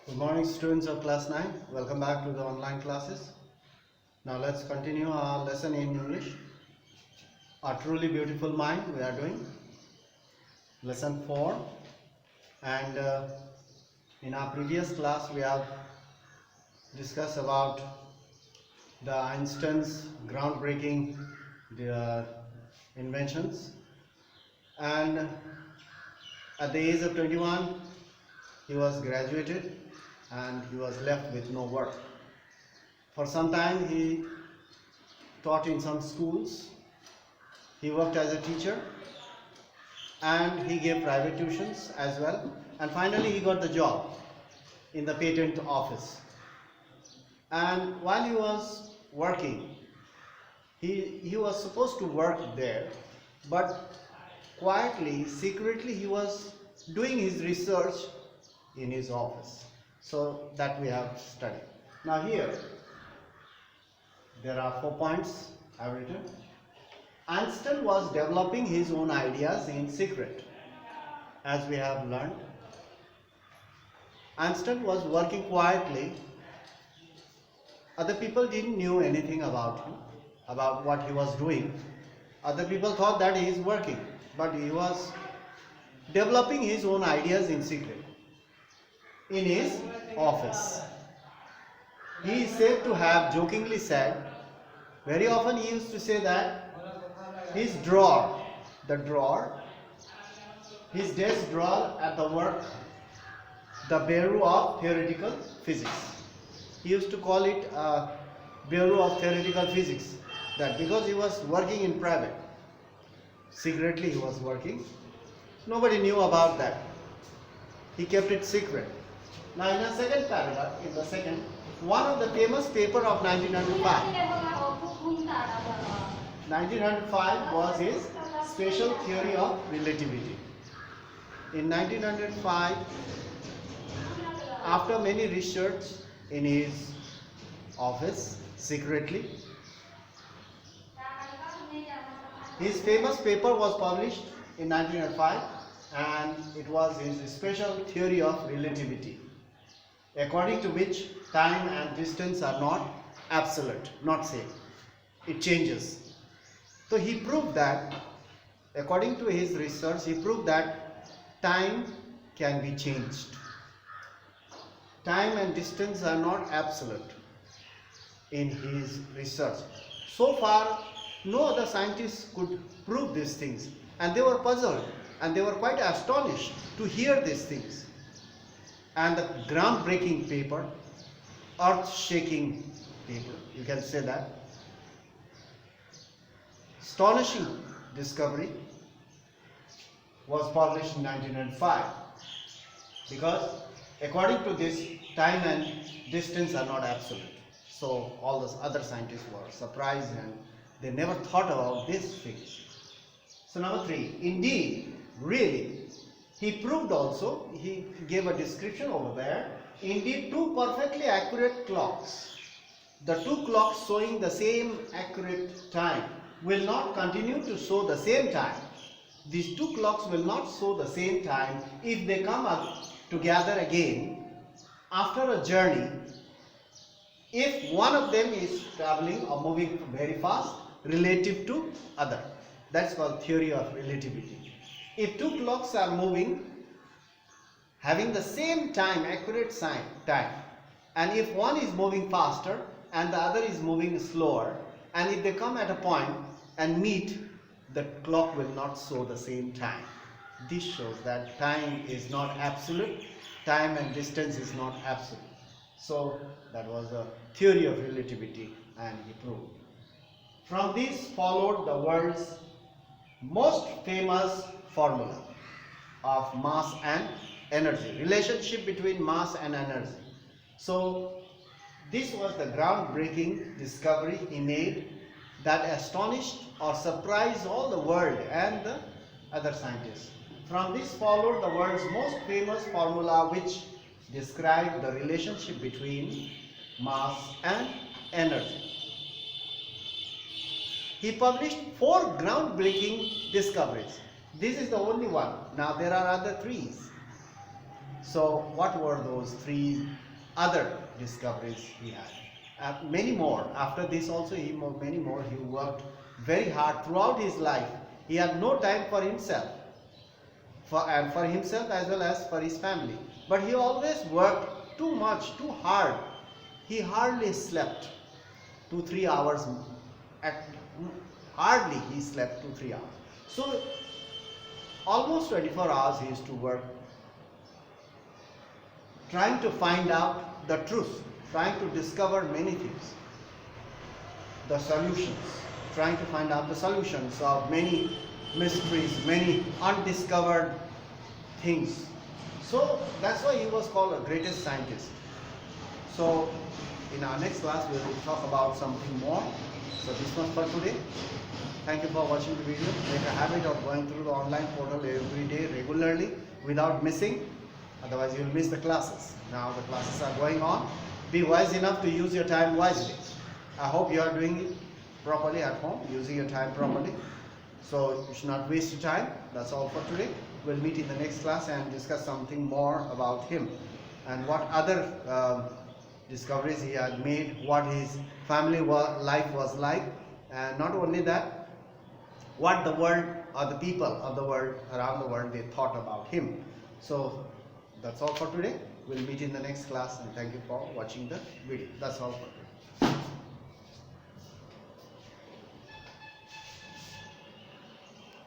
Good morning, students of class 9. Welcome back to the online classes. Now let's continue our lesson in English. A truly beautiful mind we are doing. Lesson 4. And in our previous class we have discussed about the Einstein's groundbreaking inventions. And at the age of 21 he was graduated and he was left with no work. For some time he taught in some schools, he worked as a teacher, and he gave private tuitions as well, and finally he got the job in the patent office. And while he was working, he was supposed to work there, but quietly, secretly he was doing his research in his office. So that we have studied. Now here there are 4 points I have written. Einstein was developing his own ideas in secret, as we have learned. Einstein was working quietly. Other people didn't know anything about him, about what he was doing. Other people thought that he is working, but he was developing his own ideas in secret in his office. He is said to have jokingly said, very often he used to say that his drawer, his desk drawer at the work, the bureau of theoretical physics. He used to call it bureau of theoretical physics, that because he was working in private, secretly he was working. Nobody knew about that. He kept it secret. Now in the second paragraph, one of the famous paper of 1905 was his special theory of relativity. In 1905, after many research in his office secretly, his famous paper was published in 1905, and it was his special theory of relativity, according to which time and distance are not absolute, not same. It changes. So he proved that, according to his research, he proved that time can be changed. Time and distance are not absolute in his research. So far, no other scientists could prove these things, and they were puzzled and they were quite astonished to hear these things. And the groundbreaking paper, earth-shaking paper, you can say that, astonishing discovery was published in 1905, because according to this, time and distance are not absolute. So all those other scientists were surprised and they never thought about these things. So number 3, indeed, really, he proved also, he gave a description over there, indeed 2 perfectly accurate clocks, the 2 clocks showing the same accurate time, will not continue to show the same time. These 2 clocks will not show the same time if they come up together again after a journey, if one of them is traveling or moving very fast relative to other. That's called theory of relativity. If 2 clocks are moving, having the same time, accurate time, and if one is moving faster and the other is moving slower, and if they come at a point and meet, the clock will not show the same time. This shows that time is not absolute, time and distance is not absolute. So that was the theory of relativity, and he proved. From this followed the world's most famous formula of mass and energy, relationship between mass and energy. So this was the groundbreaking discovery he made that astonished or surprised all the world and the other scientists. From this followed the world's most famous formula, which described the relationship between mass and energy. He published 4 groundbreaking discoveries. This is the only one. Now there are other 3s. So what were those three other discoveries he had? Many more. After this also many more. He worked very hard throughout his life. He had no time for himself, for himself as well as for his family. But he always worked too much, too hard. He hardly slept 2-3 hours. At, hardly he slept 2-3 hours. So almost 24 hours he used to work, trying to find out the truth, trying to discover many things, the solutions, trying to find out the solutions of many mysteries, many undiscovered things. So that's why he was called the greatest scientist. So in our next class we will talk about something more. So this was for today. Thank you for watching the video. Make a habit of going through the online portal every day regularly without missing. Otherwise you will miss the classes. Now the classes are going on. Be wise enough to use your time wisely. I hope you are doing it properly at home, using your time properly. So you should not waste your time. That's all for today. We'll meet in the next class and discuss something more about him and what other discoveries he had made, what his family life was like, and not only that, what the world or the people of the world around the world they thought about him. So that's all for today. We'll meet in the next class, and thank you for watching the video. That's all for today.